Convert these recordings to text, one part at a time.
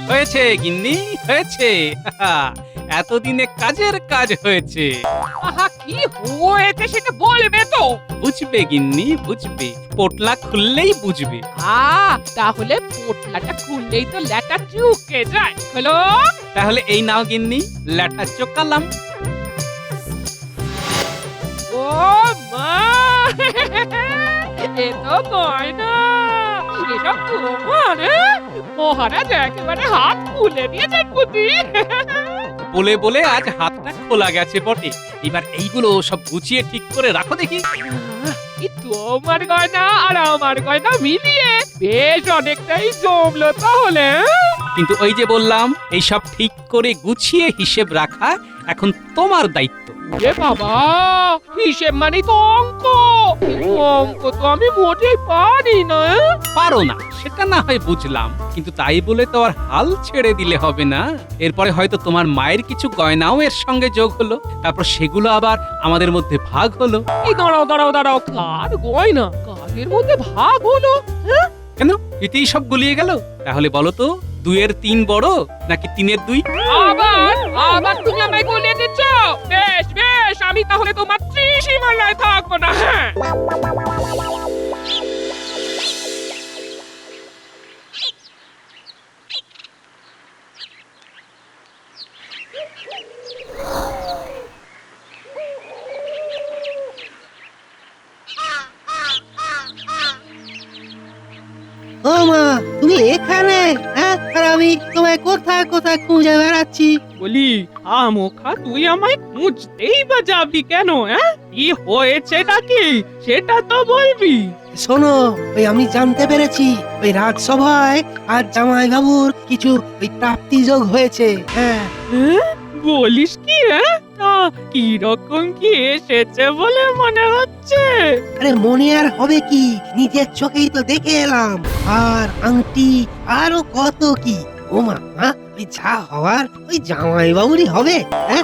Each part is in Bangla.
হয়েছে গিন্নি, হয়েছে। এতদিনে কাজের কাজ হয়েছে। আহা, কি হয়েছে সেটা বলবে তো। বুঝবে গিন্নি, বুঝবে। পোটলা খুললেই বুঝবে। তাহলে পোটলাটা খুললেই তো ল্যাটা চুকে যায়। হলো, তাহলে এই নাও গিন্নি, ল্যাঠা চোকালাম। ও মা, এ তো গয়না। এসব তোমার? মহারাজ একেবারে হাত খুলে দিয়েছেন বুঝি। বলে বলে আজ হাতটা খোলা গেছে বটে। এবার এইগুলো সব গুছিয়ে ঠিক করে রাখো দেখি। তোমার গয়না আর আমার গয়না মিলিয়ে বেশ অনেকটাই জমলো তাহলে। কিন্তু ওই যে বললাম, এইসব ঠিক করে গুছিয়ে হিসেব রাখা এখন তোমার দায়িত্ব। এ বাবা, হিসেব মানে তো অঙ্ক। অঙ্ক তো আমি মোটেই পারি না। পারো না সেটা না হয় বুঝলাম, কিন্তু তাই বলে তো আর হাল ছেড়ে দিলে হবে না। এরপরে হয়তো তোমার মায়ের কিছু গয়নাও এর সঙ্গে যোগ হলো, তারপর সেগুলো আবার আমাদের মধ্যে ভাগ হলো। এই দাঁড়াও দাঁড়াও দাঁড়াও, কার গয়না কাদের মধ্যে ভাগ হলো? কেন এতেই সব গুলিয়ে গেল? তাহলে বলো তো, 2-এর 3 বড় নাকি 3-এর 2? আবার আবার তুমি আমায় বলে দিচ্ছ। বেশ বেশ, আমি তাহলে তোমার ত্রিসীমানায় থাকবো না। হ্যাঁ, ও মা, তুমি এখানে? হ্যাঁ, আর আমি তোমায় কোথায় কোথায় খুঁজে বেড়াচ্ছি। বলি আমোখা তুই আমায় খুঁজতেই বা যাবি কেন? হ্যাঁ, কি হয়েছেটা কি সেটা তো বলবি। শোনো, ওই আমি জানতে পেরেছি ওই রাজসভায় আজ জামাই বাবুর কিছু ওই প্রাপ্তি যোগ হয়েছে। হ্যাঁ, বলিস কি? হ্যাঁ, তা কি রকম কি এসেছে বলে মনে হচ্ছে? আরে মনে আর হবে কি, নিজের চোখেই তো দেখে এলাম। আর আংটি আরো কত কি। ও মা, ওই যা হওয়ার ওই জামাই বাবুরই হবে। হ্যাঁ,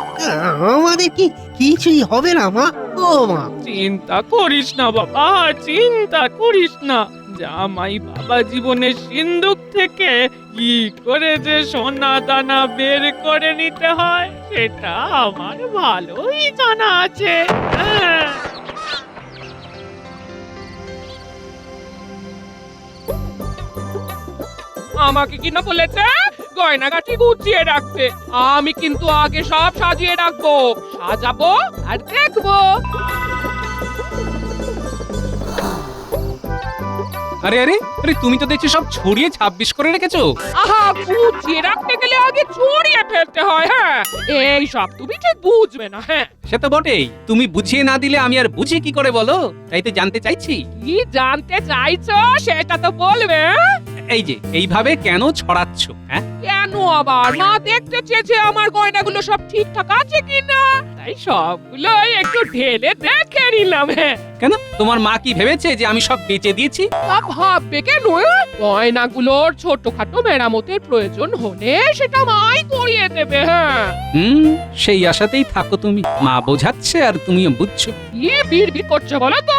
আমাদের কি কিছুই হবে না মা? ও মা, চিন্তা করিস না বাবা, চিন্তা করিস না। জামাই বাবা জীবনের সিন্ধুক থেকে কি করে যে সোনা দানা বের করে নিতে হয় সেটা আমার ভালোই জানা আছে। হ্যাঁ, আমাকে কিনা বলেছে গয়নাগাটি গুছিয়ে রাখতে। আমি কিন্তু আগে সব সাজিয়ে রাখবো, সাজাবো আর দেখবো। আরে আরে আরে, তুমি তো দেখছি সব ছড়িয়ে 26 করে রেখেছো। আহা, গুছিয়ে রাখতে গেলে আগে ছড়িয়ে ফেলতে হয়। হ্যাঁ, এই সব তুমি ঠিক বুঝবে না। হ্যাঁ, সে তো বটেই, তুমি বুঝিয়ে না দিলে আমি আর বুঝি কি করে বলো? তাই তো জানতে চাইছি। কি জানতে চাইছো সেটা তো বলবে। এই যে এইভাবে কেন ছড়াচ্ছ? হ্যাঁ, কেন আবার? মা দেখতে চেয়েছে আমার গয়নাগুলো সব ঠিকঠাক আছে কিনা, তাই সবগুলো একটু ঢেলে দেখে নিলাম। হ্যাঁ, কেন তোমার মা কি ভেবেছে যে আমি সব বেচে দিয়েছি? তা ভাববে কেন? গয়নাগুলোর ছোটখাটো মেরামতের প্রয়োজন হলে সেটা মাই করিয়ে দেবে। হ্যাঁ, সেই আশাতেই থাকো তুমি। মা বোঝাচ্ছে আর তুমিও বুঝছো। কি বিড়বিড় করছো বলো তো?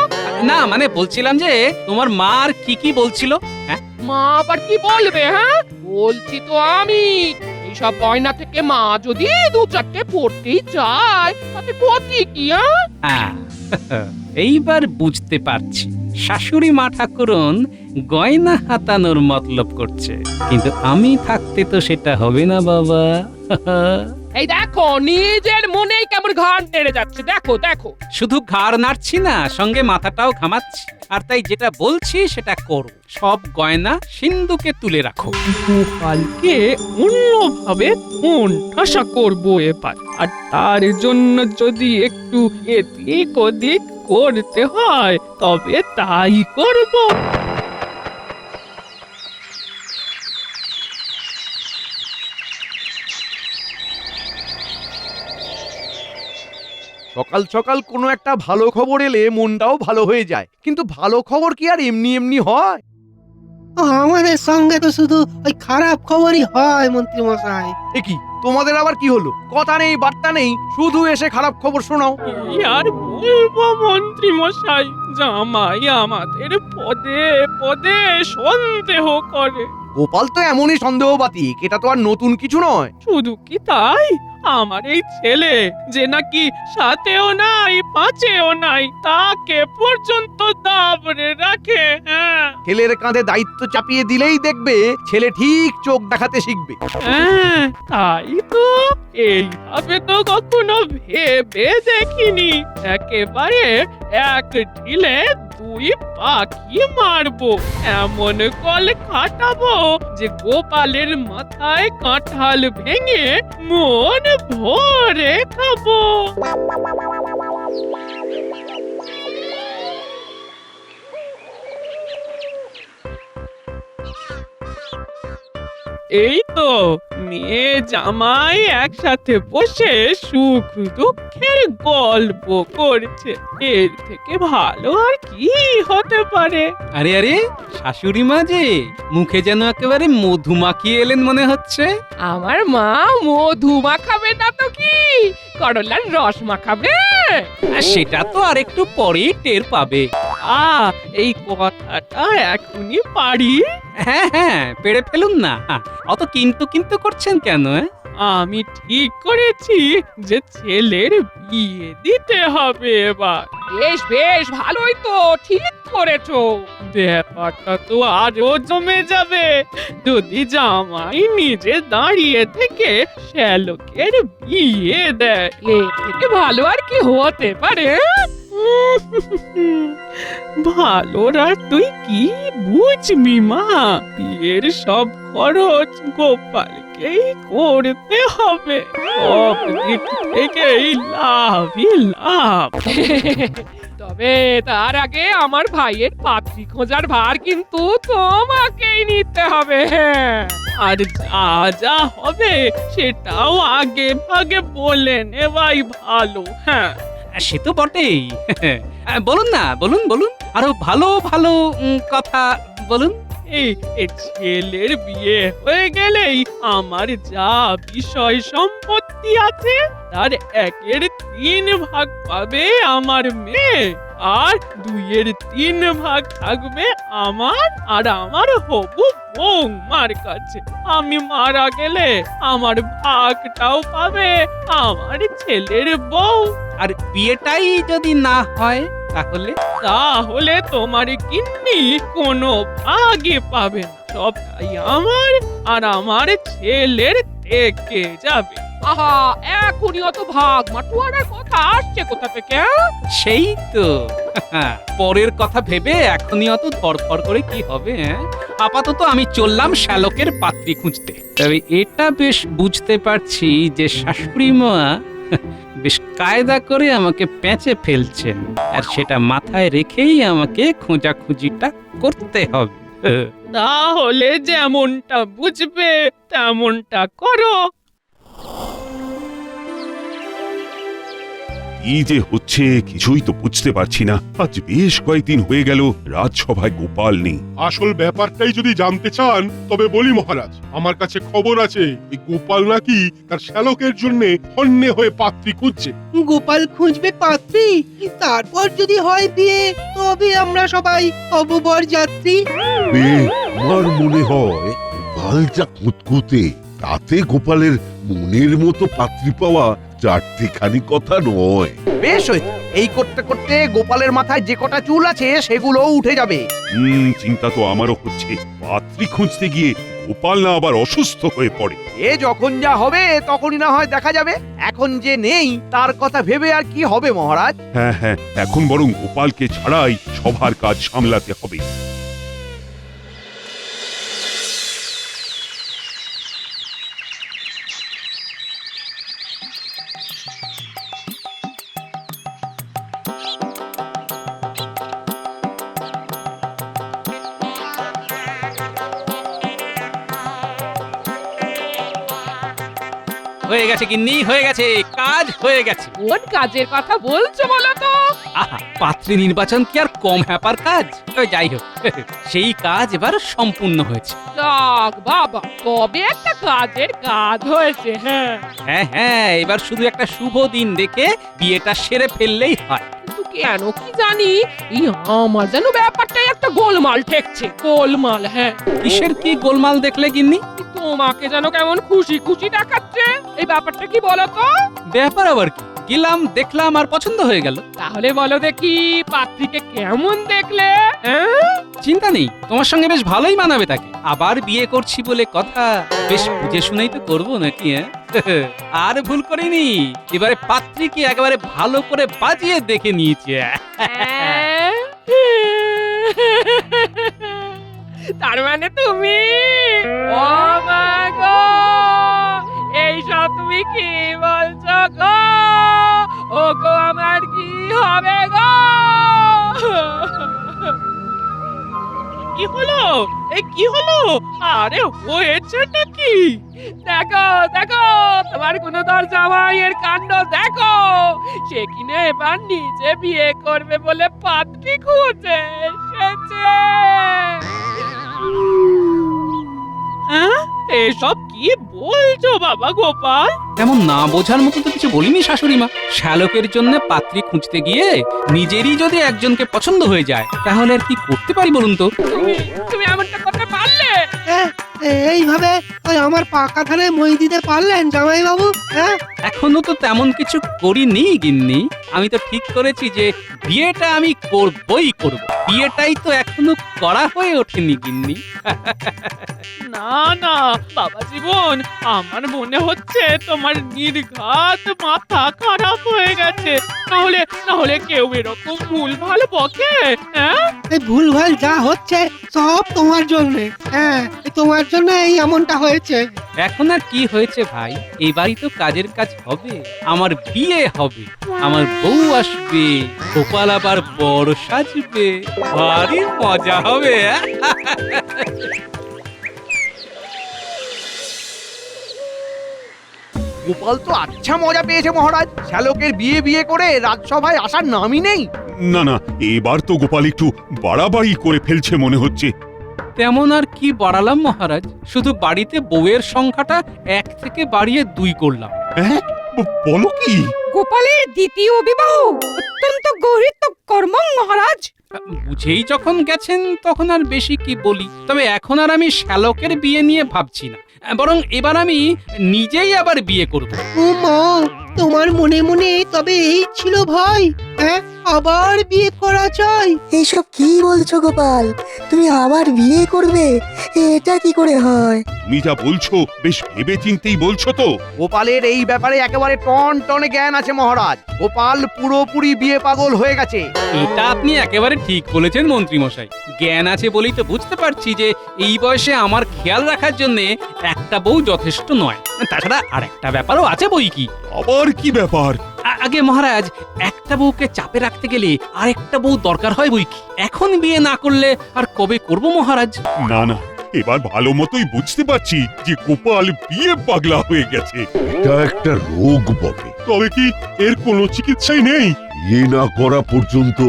না মানে বলছিলাম যে তোমার মা আর কি বলছিল। হ্যাঁ, মা আবার কি বলবে? হ্যাঁ, বলছি তো আমি, এইসব গয়না থেকে মা যদি 2-4টে পড়তেই চায় তাতে ক্ষতি কি? হ্যাঁ, এইবার বুঝতে পারছি শাশুড়ি মা ঠাকুরন গয়না হাতানোর মতলব করছে, কিন্তু আমি থাকতে তো সেটা হবে না বাবা। এই দেখো, নিজের মনেই কেমন ঘাড় নেড়ে যাচ্ছে। দেখো দেখো, শুধু ঘাড় নাড়ছি না, সঙ্গে মাথাটাও ঘামাচ্ছি। আর তাই যেটা বলছি সেটা করো, সব গয়না সিন্ধুকে তুলে রাখো। গোপালকে অন্যভাবে ফোন ঠাসা করবো এবার, আর তার জন্য যদি একটু এদিক ওদিক করতে হয় তবে তাই করবো। সকাল সকাল কোনো একটা ভালো খবর এলে মনটাও ভালো হয়ে যায়, কিন্তু ভালো খবর কি আর এমনি এমনি হয়? আমাদের সঙ্গে তো শুধু ওই খারাপ খবরই হয় মন্ত্রী মশাই। এ কি তোমাদের আবার কি হলো? কথা নেই বার্তা নেই, শুধু এসে খারাপ খবর শোনাও। কি আর বলবো মন্ত্রী মশাই, জামাই আমাদের পদে পদে সন্দেহ করে। গোপাল তো এমনই সন্দেহবাতিক, এটা তো আর নতুন কিছু নয়। শুধু কি তাই, আমার এই ছেলে যে নাকি সাথেও নাই পাঁচেও নাই, তাকে পর্যন্ত দাবড়ে রাখে। হ্যাঁ ছেলের কাঁধে দায়িত্ব চাপিয়ে দিলেই দেখবে ছেলে ঠিক চোখ দেখাতে শিখবে। হ্যাঁ, তাই তো, এইভাবে তো কখনো ভেবে দেখিনি। একেবারে এক ঢিলে দুই পাখি মারবো, এমন কল খাটাবো যে গোপালের মাথায় কাঁঠাল ভেঙে মন ভরে খাবো। এই তো মেয়ে জামাই একসাথে বসে সুখ দুঃখের গল্প করছে, এর থেকে ভালো আর কি হতে পারে। আরে আরে, শাশুড়ি মা যে মুখে যেন একেবারে মধু মাখিয়ে এলেন মনে হচ্ছে। আমার মা মধু মাখাবে না তো কি, করলার রস মাখাবে। আর সেটা তো আর একটু পরেই টের পাবে। এই কথাটা এখনই পারি। হ্যাঁ হ্যাঁ, পেড়ে ফেলুন না। অত কিন্তু কিন্তু করছেন কেন? আমি ঠিক করেছি যে ছেলের বিয়ে দিতে হবে এবার। বেশ বেশ, ভালোই তো, ঠিক করেছো। ব্যাপারটা তো আরো জমে যাবে যদি জামাই নিজে দাঁড়িয়ে থেকে শ্যালকের বিয়ে দেয়। এর থেকে ভালো আর কি হতে পারে? ভালোরা তুই কি বুঝবি মা, বিয়ের সব খরচ গোপালকেই করতে হবে, সব দিক থেকেই লাভই লাভ। তবে তার আগে আমার ভাইয়ের পাত্রী খোঁজার ভার কিন্তু তোমাকেই নিতে হবে। আর যা যা হবে সেটাও আগে ভাগে বলে নেওয়াই ভালো। হ্যাঁ, সে তো বটেই। বলুন না, বলুন বলুন, আরো ভালো ভালো কথা বলুন। এই ছেলের বিয়ে হয়ে গেলেই আমার যা বিষয় সম্পত্তি আছে তার 1/3 ভাগ পাবে আমার মেয়ে, আর 2/3 ভাগ থাকবে আমার আর আমার হবু বৌমার কাছে। আমি মারা গেলে আমার ভাগটাও পাবে আমার ছেলের বউ। আর বিয়েটাই যদি না হয় তাহলে তোমার গিন্নি কোনো ভাগে পাবে না, সবটাই আমার আর আমার ছেলের থেকে যাবে। আহা, এখনই অত ভাগ মাটুয়ারার কথা আসছে কোথা থেকে? সেই তো। পরের কথা ভেবে এখনই অত ধরফর করে কি হবে? আপাতত আমি চললাম শ্যালকের পাত্রী খুঁজতে। তবে এটা বেশ বুঝতে পারছি যে শাশুড়ি মা বেশ কায়দা করে আমাকে পেঁচে ফেলছেন, আর সেটা মাথায় রেখেই আমাকে খোঁজাখুঁজিটা করতে হবে। তাহলে যেমনটা বুঝবে তেমনটা করো। কি যে হচ্ছে কিছুই তো বুঝতে পারছি না। আজ বেশ কয়েকদিন হয়ে গেল রাজসভায় গোপাল নেই। আসল ব্যাপারটাই যদি জানতে চান তবে বলি মহারাজ, আমার কাছে খবর আছে এই গোপাল নাকি তার শ্যালকের জন্য হন্যে হয়ে পাত্রী খুঁজছে। গোপাল খুঁজবে পাত্রী, তারপর যদি হয় বিয়ে তবে আমরা সবাই হব বরযাত্রী। আমার মনে হয় গোপাল যা কুতকুতে, তাতে গোপালের মনের মতো পাত্রী পাওয়া চারটিখানি কথা নয়। বেশ হয়েছে, এই করতে করতে গোপালের মাথায় যে কটা চুল আছে সেগুলোও উঠে যাবে। চিন্তা তো আমারও হচ্ছে, পাত্রী খুঁজতে গিয়ে গোপাল না আবার অসুস্থ হয়ে পড়ে। এ যখন যা হবে তখনই না হয় দেখা যাবে, এখন যে নেই তার কথা ভেবে আর কি হবে মহারাজ। হ্যাঁ হ্যাঁ, এখন বরং গোপালকে ছাড়াই সবার কাজ সামলাতে হবে। হয়ে গেছে গিন্নি, হয়ে গেছে, কাজ হয়ে গেছে। কোন কাজের কথা বলছো বলো তো? আহা, পাত্রী নির্বাচন কি আর কম হ্যাপার কাজ? তবে যাই হোক, সেই কাজ এবার সম্পূর্ণ হয়েছে। যাক বাবা, তবে একটা কাজের কাজ হয়েছে। হ্যাঁ, হ্যাঁ হ্যাঁ, এবার শুধু একটা শুভ দিন দেখে বিয়েটা সেরে ফেললেই হয়। কিন্তু কেন কি জানি এই আমার যেন ব্যাপারটাই একটা গোলমাল ঠেকছে। গোলমাল, হ্যাঁ। কিসের কি গোলমাল দেখলে গিন্নি? তোমাকে যেন কেমন খুশি খুশি দেখাচ্ছে। এই ব্যাপারটা কি বলো তো? ব্যাপার আবার কি? গেলাম, দেখলাম, আর পছন্দ হয়ে গেল। তাহলে বলো দেখি, পাত্রীকে কেমন দেখলে? হ্যাঁ? চিন্তা নেই, তোমার সঙ্গে বেশ ভালোই মানাবে তাকে। আবার বিয়ে করছি বলে কথা, বেশ বুঝে শুনেই তো করবো নাকি? আর ভুল করিনি, এবারে পাত্রীকে একেবারে ভালো করে বাজিয়ে দেখে নিয়েছি। হ্যাঁ? তার মানে তুমি, ও মা গো, এইসব তুমি কি বলছো গো? ও গো, আমার কি হবে গো? কি হলো? কি হলো? আরে হয়েছে নাকি? দেখো দেখো, তোমার কোনো দর জামাইয়ের কাণ্ড দেখো। সে কিনে এবার নিজে বিয়ে করবে বলে পাত্রী খুঁজে এসেছে। হ্যাঁ? এসব কি বলছো বাবা গোপাল? তেমন না বোঝার মতো তো কিছু বলিনি শাশুড়ি মা। শ্যালকের জন্য পাত্রী খুঁজতে গিয়ে নিজেরই যদি একজনকে পছন্দ হয়ে যায়, তাহলে আর কি করতে পারি বলুন তো? তুমি এমনটা করতে পারলে? এইভাবে ওই আমার পাকা ধানে মই দিতে পারলেন জামাই বাবু? হ্যাঁ, এখনো তো তেমন কিছু করিনি গিন্নি। আমি তো ঠিক করেছি যে বিয়েটা আমি করবই করব। বিয়েটাই তো এখনো করা হয়ে ওঠেনি গিন্নি। না না বাবা জীবন, আমার মনে হচ্ছে তোমার নির্ঘাত মাথা খারাপ হয়ে গেছে। না হলে কেউ এরকম ভুলভাল বকে? হ্যাঁ, এই ভুলভাল যা হচ্ছে সব তোমার জন্য। হ্যাঁ, তোমার জন্য এই এমনটা হয়েছে। এখন আর কি হয়েছে ভাই, এবারই তো কাজের কাজ হবে। আমার বিয়ে হবে, আমার বউ আসবে, গোপাল আবার বড় সাজবে, ভারী মজা হবে। গোপাল তো আচ্ছা মজা পেয়েছে মহারাজ। শ্যালকের বিয়ে বিয়ে করে রাজসভায় আসার নামই নেই। না না, এবার তো গোপাল একটু বাড়াবাড়ি করে ফেলছে মনে হচ্ছে। তেমন আর কি বাড়ালাম মহারাজ, শুধু বাড়িতে বউয়ের সংখ্যাটা 1 থেকে বাড়িয়ে 2 করলাম। হ্যাঁ, বলো কি? গোপালের দ্বিতীয় বিবাহ অত্যন্ত গৌরীত কর্ম মহারাজ। বুঝেই যখন গেছেন তখন আর বেশি কি বলি। তবে এখন আর আমি শ্যালকের বিয়ে নিয়ে ভাবছি না, বরং এবার আমি নিজেই আবার বিয়ে করব। ও মা, তোমার মনে মনে তবে এই ছিল ভাই? হ্যাঁ, আবার বিয়ে করা চাই? এইসব কি বলছো গোপাল? তুমি আবার বিয়ে করবে? এটা কি করে হয়? তুমি যা বলছো বেশ ভেবে চিন্তেই বলছো তো? গোপালের এই ব্যাপারে একেবারে টন টনে জ্ঞান আছে মহারাজ। গোপাল পুরোপুরি বিয়ে পাগল হয়ে গেছে। এটা আপনি একেবারে ঠিক বলেছেন মন্ত্রী মশাই। জ্ঞান আছে বলেই তো বুঝতে পারছি যে এই বয়সে আমার খেয়াল রাখার জন্য একটা বউ যথেষ্ট নয়। তাছাড়া আর একটা ব্যাপারও আছে বই কি। আবার কি ব্যাপার? আগে মহারাজ, একটা বউকে চাপে রাখতে গেলে আরেকটা বউ দরকার হয় বই কি। এখন বিয়ে না করলে আর কবে করব মহারাজ? না না, এবার ভালো মতোই বুঝতে পারছি যে গোপাল বিয়ে পাগলা হয়ে গেছে। এটা একটা রোগ বটে। তবে কি এর কোনো চিকিৎসাই নেই? বিয়ে না করা পর্যন্ত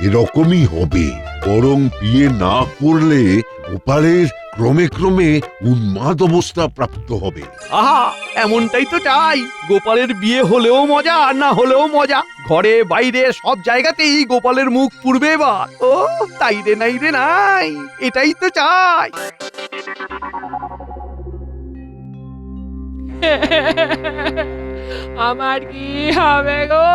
এরকমই হবে। বরং বিয়ে না করলে গোপালের ক্রমে ক্রমে উন্মাদ অবস্থা প্রাপ্ত হবে। আহা, এমনটাই তো চাই। গোপালের বিয়ে হলেও মজা, আর না হলেও মজা। ঘরে বাইরে সব জায়গাতেই গোপালের মুখ পুড়বে এবার। ও তাই রে নাই রে নাই, এটাই তো চাই। আমার কি হবে গো?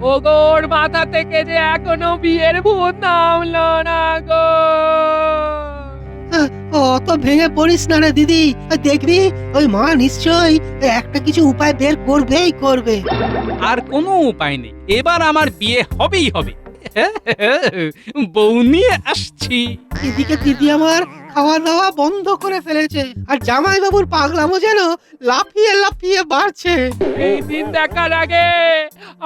ও গোর মাথা থেকে যে এখনো বিয়ের ভূত নামলো না গো। অত ভেঙে পড়িস না রে দিদি। দেখবি ওই মা নিশ্চয়ই একটা কিছু উপায় বের করবেই করবে। আর কোনো উপায় নেই, এবার আমার বিয়ে হবেই হবে। বউ নিয়ে আসছি। এদিকে দিদি আমার খাওয়া দাওয়া বন্ধ করে ফেলেছে, আর জামাই বাবুর পাগলামো যেন লাফিয়ে লাফিয়ে বাড়ছে। এই দিন দেখার আগে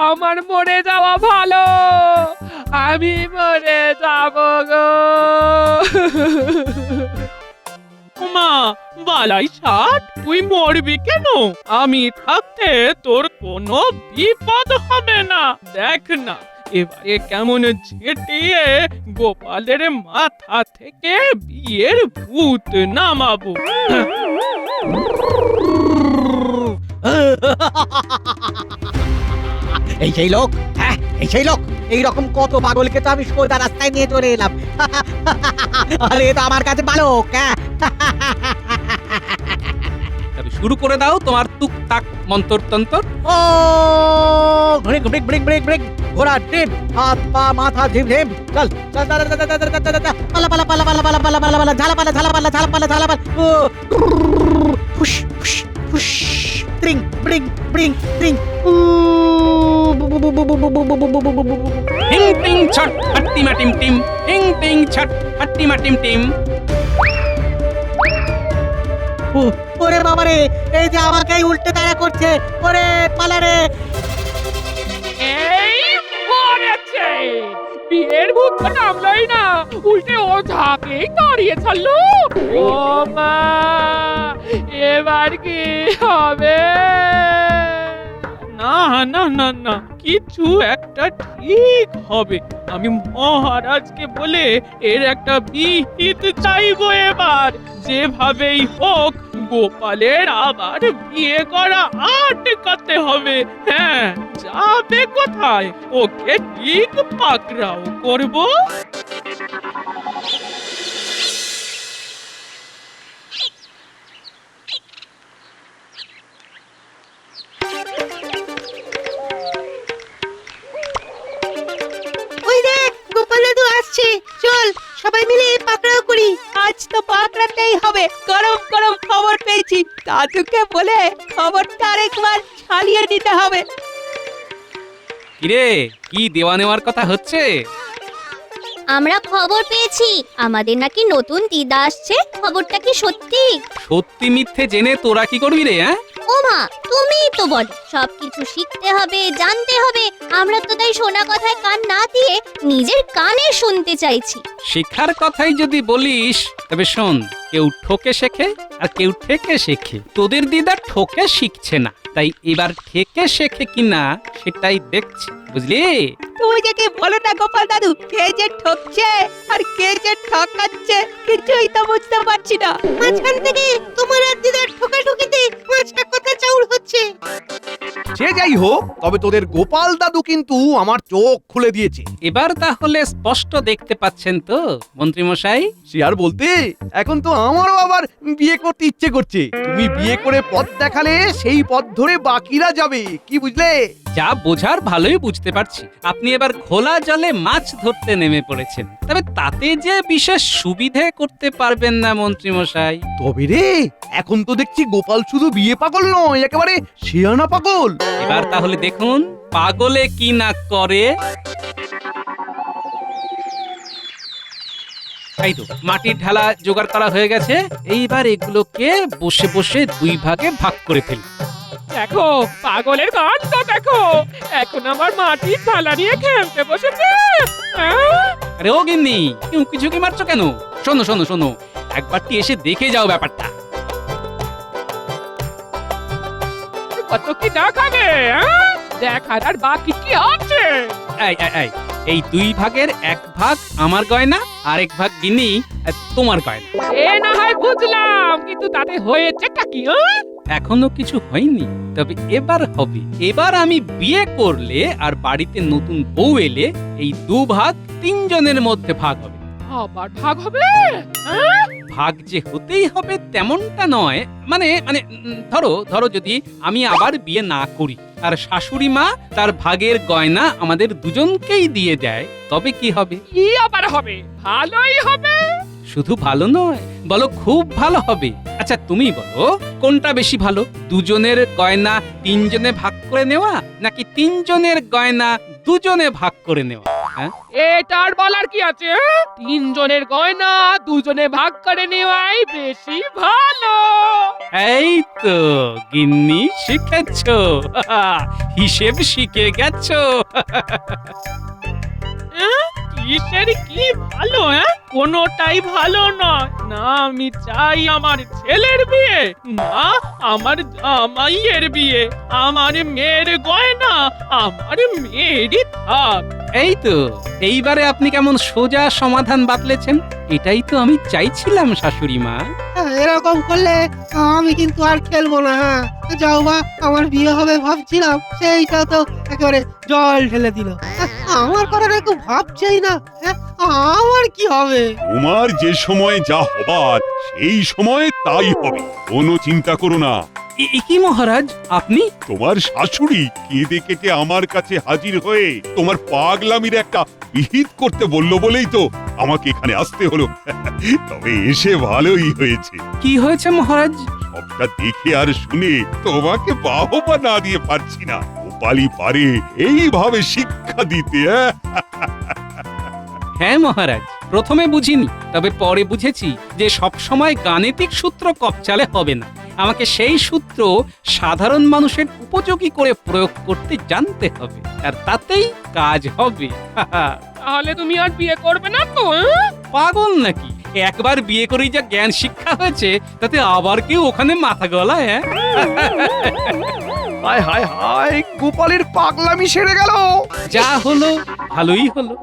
আমার মরে যাওয়া ভালো। আমি মরে যাব গো। মা বালাই ষাট, তুই মরবি কেন? আমি থাকতে তোর কোনো বিপদ হবে না। দেখ না, এবারে কেমন ঝেঁটিয়ে গোপালের মাথা থেকে বিয়ের ভূত নামাবো। এই সেই লোক, হ্যাঁ এই সেই লোক। এইরকম কত পাগলকে তো আমি সোজা রাস্তায় নিয়ে চলে এলাম। আরে এ তো আমার কাছে বালক। হ্যাঁ তবে শুরু করে দাও তোমার টুকটাক মন্তরতন্তর। ও break break break break break, ঘোড়া ট্রেন, হাত পা মাথা ঝিমঝিম, চল চল চল চল চল চল চল চল, পালা পালা পালা পালা পালা পালা পালা পালা, ঝালা পালা ঝালা পালা ঝালা পালা ঝালা পালা, ও ফুস ফুস ফুস, ট্রিং ব্রিং ব্রিং ট্রিং, উ হিং টিং ছট হাট্টি মাটিম টিম, হিং টিং ছট হাট্টি মাটিম টিম। ওরে বাবারে, এই যে আমাকেই উল্টে তাড়া করছে। ওরে পালা রে। এই মরেছে, বিয়ের ভূত তো নামলোই না, উল্টে ও ঝাঁকেই তাড়িয়ে ছাড়লো। ও মা, এবার কি হবে? না না না না, কিছু একটা ঠিক হবে। আমি মহারাজকে বলে এর একটা বিহিত চাইবো এবার। যেভাবেই হোক গোপালের আবার বিয়ে করা আটকাতে হবে। হ্যাঁ, যাবে কোথায়, ওকে ঠিক পাকড়াও করবো। ওই দেখ গোপাল দাদু আসছে, চল সবাই মিলে পাকড়াও করি। আজ তো পাকড়াতেই হবে। গরম গরম খবর পেয়েছি, দাদুকে বলে খবরটা আরেকবার ছাড়িয়ে দিতে হবে। কিরে, কি দেওয়া নেওয়ার কথা হচ্ছে? আমরা খবর পেয়েছি আমাদের নাকি নতুন দিদা আসছে। খবরটা কি সত্যি? সত্যি মিথ্যে জেনে তোরা কি করবি রে? হ্যাঁ, ওমা, তুমিই তো বল সবকিছু শিখতে হবে, জানতে হবে। আমরা তো তাই শোনা কথায় কান না দিয়ে নিজের কানে শুনতে চাইছি। শিক্ষার কথাই যদি বলিস তবে শোন, কেউ ঠকে শেখে আর কেউ ঠেকে শেখে। তোদের দিদা ঠকে শিখছে না, তাই এবার ঠেকে শেখে কিনা সেটাই দেখছি, বুঝলি? তুমি যে কি বলো না গোপাল দাদু, কে যে ঠকছে আর কে যে ঠকাচ্ছে কিছুই তো বুঝতে পারছি না। মাঝখান থেকে তোমার আর দিদার ঠোকাঠুকিতে পাঁচটা কথা চাউর হচ্ছে। সে যাই হোক, তবে তোদের গোপাল দাদু কিন্তু আমার চোখ খুলে দিয়েছে। এবার তাহলে স্পষ্ট দেখতে পাচ্ছেন তো মন্ত্রী মশাই? সে আর বলতে, এখন তো আমারও আবার বিয়ে করতে ইচ্ছে করছে। তুমি বিয়ে করে পথ দেখালে সেই পথ ধরে বাকিরা যাবে, কি বুঝলে? যা বোঝার ভালোই বুঝতে পারছি। আপনি এবার খোলা জলে মাছ ধরতে নেমে পড়েছেন, তবে তাতে যে বিশেষ সুবিধে করতে পারবেন না মন্ত্রী মশাই। তবে রে, এখন তো দেখছি গোপাল শুধু বিয়ে পাগল নয়, একেবারে শিয়ানা পাগল। এবার তাহলে দেখুন পাগলে কি না করে। এই তো মাটির ঢালা জোগাড় করা হয়ে গেছে। এইবার এগুলোকে বসে বসে দুই ভাগে ভাগ করে ফেলি। দেখো পাগলের কাণ্ড দেখো, এখন আমার মাটির থালা নিয়ে খেলতে বসেছে। আরে ও গিন্নি, উঁকি ঝুঁকি মারছো কেন? শোনো শোনো শোনো, একবারটি এসে দেখে যাও ব্যাপারটা। কত কি দেখাবে, দেখার আর বাকি কি আছে? এই এই এই, এই দুই ভাগের এক ভাগ আমার গয়না, আরেক ভাগ গিন্নি তোমার গয়না। এ না হয় বুঝলাম, কিন্তু তাতে হয়েছেটা কি? এখনো কিছু হয়নি, তবে এবার হবে। এবার আমি বিয়ে করলে আর বাড়িতে নতুন বউ এলে এই দু ভাগ তিনজনের মধ্যে ভাগ হবে। আবার ভাগ হবে? ভাগ যে হতেই হবে তেমনটা নয়, মানে মানে ধরো ধরো যদি আমি আবার বিয়ে না করি আর শাশুড়ি মা তার ভাগের গয়না আমাদের দুজনকেই দিয়ে দেয়, তবে কি হবে? কি আবার হবে? ভালোই হবে। শুধু ভালো নয়, বলো খুব ভালো হবে। আচ্ছা তুমি বলো, কোনটা বেশি ভালো? দুজনের গয়না তিনজনে ভাগ করে নেওয়া, নাকি তিনজনের গয়না দুজনে ভাগ করে নেওয়া? হ্যাঁ, এটার বলার কি আছে? তিনজনের গয়না দুজনে ভাগ করে নেওয়াই বেশি ভালো। এই তো গিন্নি শিখেছো, হিসেব শিখে গেছো। কি কিসের কি ভালো কোনোটাই ভালো নয়। না আমি চাই আমার ছেলের বিয়ে, না আমার জামাইয়ের বিয়ে, আমার মেয়ের গয়না আমার মেয়েরই থাক। এই তো এইবারে আপনি কেমন সোজা সমাধান বাতলেছেন। এটাই তো আমি চাইছিলাম শাশুড়ি মা। এরকম করলে আমি কিন্তু আর খেলবো না। যাও বা, আমার বিয়ে হবে ভাবছিলাম, সেইটা তো একেবারে জল ঢেলে দিল। আমার কথা একটু ভাবছেই না, আমার কি হবে? তোমার যে সময় যা হবার সেই সময় তাই হবে, কোনো চিন্তা করো না। কি মহারাজ আপনি? তোমার শাশুড়ি কেঁদে কেটে আমার কাছে হাজির হয়ে তোমার পাগলামির একটা বিহিত করতে বলল বলেই তো আমাকে এখানে আসতে হলো। তবে এসে ভালোই হয়েছে। কি হয়েছে মহারাজ? সবটা দেখে আর শুনে তোমাকে বাহবা না দিয়ে পারছি না। গোপালই পারে এইভাবে শিক্ষা দিতে। হ্যাঁ মহারাজ, প্রথমে বুঝিনি, তবে পরে বুঝেছি যে সব সময় গাণিতিক সূত্র কপচালে হবে না। আমাকে সেই সূত্র সাধারণ মানুষের উপযোগী করে প্রয়োগ করতে জানতে হবে, আর তাতেই কাজ হবে। তাহলে তুমি আর বিয়ে করবে না তো? পাগল নাকি? একবার বিয়ে করেই যা জ্ঞান শিক্ষা হয়েছে, তাতে আবার কেউ ওখানে মাথা গলায়? হায় হায় হায়, গোপালের পাগলামি সেরে গেল। যা হলো ভালোই হলো।